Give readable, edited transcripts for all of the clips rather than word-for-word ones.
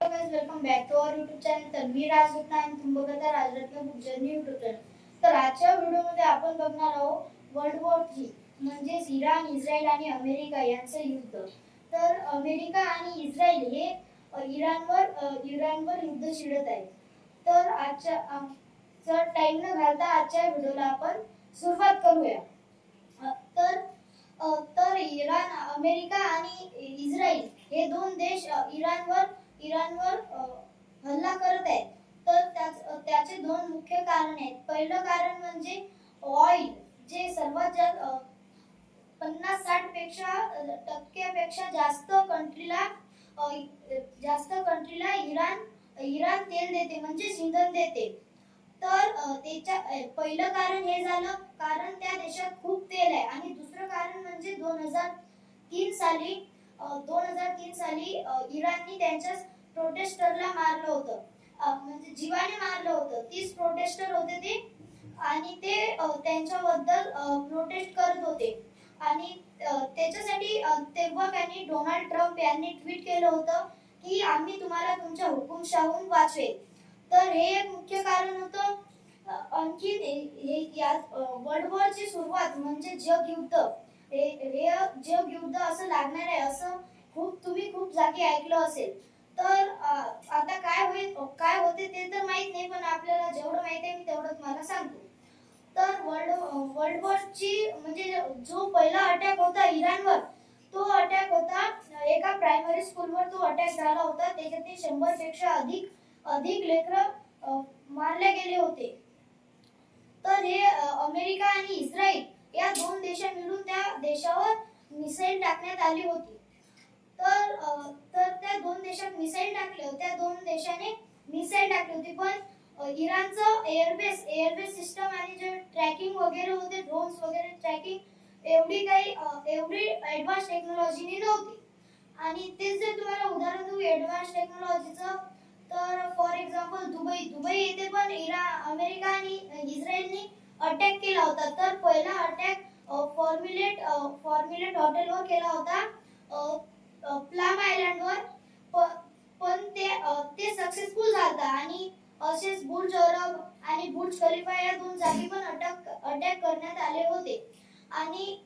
Hello guys, welcome back to our YouTube channel. तर मी राजरत्न आणि तुम्ही बघत आहे Rajratna book journey YouTube channel. तर आजच्या व्हिडिओमध्ये आपण बघणार आहोत वर्ल्ड वॉर 3 म्हणजे इराण, इस्रायल आणि अमेरिका यांचं युद्ध. तर अमेरिका आणि इस्रायल हे इराणवर युद्ध छिडत आहेत. तर आजच्या टाइम न घालता आजच्या व्हिडिओला आपण सुरुवात करूया. तर तर इराण, अमेरिका आणि इस्रायल हे दोन देश इराणवर हल्ला करत आहेत. तर त्याचे दोन मुख्य कारण आहेत. पहिलं कारण म्हणजे ऑइल, जे सर्वात जास्त 50-60% जास्त कंट्रीला इराण तेल देते म्हणजे इंधन देते. तर पहिलं कारण हे झालं कारण त्या देशात खूप तेल आहे. आणि दुसरं कारण म्हणजे 2003 साली इराणनी त्यांच्या प्रोटेस्टरला मारलं होतं, म्हणजे जीवाने मारलं होतं. 30 प्रोटेस्टर होते ते, आणि ते त्यांच्याबद्दल प्रोटेस्ट करत होते. आणि त्याच्यासाठी तेव्हा त्यांनी डोनाल्ड ट्रम्प यांनी ट्विट केलं होतं की आम्ही तुम्हाला तुमच्या हुकुमशाहून वाचवेल. तर हे एक मुख्य कारण होतं. आणखी यात वर्ल्ड वॉरची सुरुवात म्हणजे जगयुद्ध. हे जगयुद्ध असं लागणार आहे असं तुम्ही खूप जागी ऐकलं असेल. तर आता काय होते ते तर माहित नाही, पण आपल्याला जेवढं माहित आहे मी तेवढं तुम्हाला सांगतो. तर वर्ल्ड वॉरची म्हणजे जो पहिला अटॅक होता इराणवर, तो अटॅक होता एका प्रायमरी स्कूलवर. तो अटॅक झाला होता. त्याच्यात 100 पेक्षा अधिक लेकरं मारले गेले होते. तर हे अमेरिका आणि इस्रायल या दोन देशांनी मिळून त्या देशावर मिसाईल टाकण्यात आली होती. तर त्या दोन देशाने मिसाईल टाकली होती. पण इराणचं एअरबेस सिस्टम आणि जे ट्रॅकिंग वगैरे होते, ड्रोन्स वगैरे ट्रॅकिंग एवढी ऍडव्हान्स टेक्नॉलॉजीनी नव्हती. आणि तेच जर तुम्हाला उदाहरण देऊ ऍडव्हान्स टेक्नॉलॉजीचं, तर फॉर एक्झाम्पल दुबई येथे पण अमेरिका आणि इस्रायलने अटॅक केला होता. तर पहिला अटॅक फॉर्म्युलेट हॉटेलवर केला होता, प्लाम आयलंडवर. पण ते सक्सेसफुल झाला. आणि असेच बुर्ज अरब आणि बुर्ज खलिफा या दोन जागी पण अटॅक करण्यात आले होते. आणि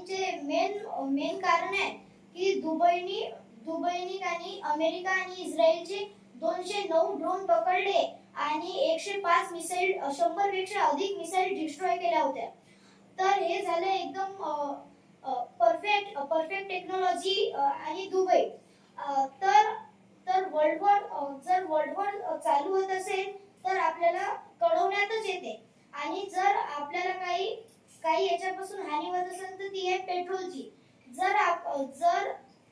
जे मेन कारण आहे की दुबईनी आणि अमेरिका आणि इस्रायलचे 209 ड्रोन पकडले आणि 105 मिसाईल, 100 पेक्षा अधिक मिसाईल डिस्ट्रॉय केल्या होत्या. तर हे झालं एकदम परफेक्ट टेक्नॉलॉजी. आणि दुबई तर वर्ल्ड वॉर चालू होत असेल तर आपल्याला कळवण्यातच येते. आणि जर आपल्याला काही याच्यापासून हानी होत असेल तर ती आहे पेट्रोलची.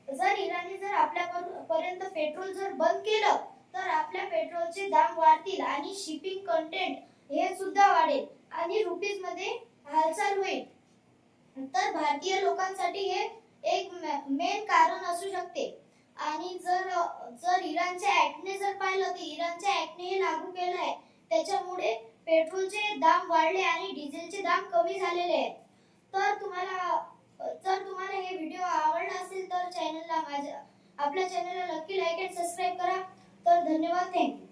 जर इराणने आपल्यापर्यंत पेट्रोल जर बंद केलं तर आपल्या पेट्रोलचे दाम वाढतील आणि शिपिंग कंटेंट हे सुद्धा वाढेल आणि रुपीज मध्ये हालचाल होईल. तर भारतीय लोकांसाठी हे एक मेन कारण असू शकते. आणि जर इराणच्या ऍक्टने जर पाहिलं तर इराणच्या ऍक्टने हे लागू केलं आहे, त्याच्यामुळे पेट्रोलचे दाम वाढले आणि डिझेलचे दाम कमी झालेले आहेत. तर तुम्हाला हे व्हिडिओ आवडला असेल तर आपल्या चॅनलला नक्की लाईक आणि सबस्क्राईब करा. तर धन्यवाद, थँक्यू.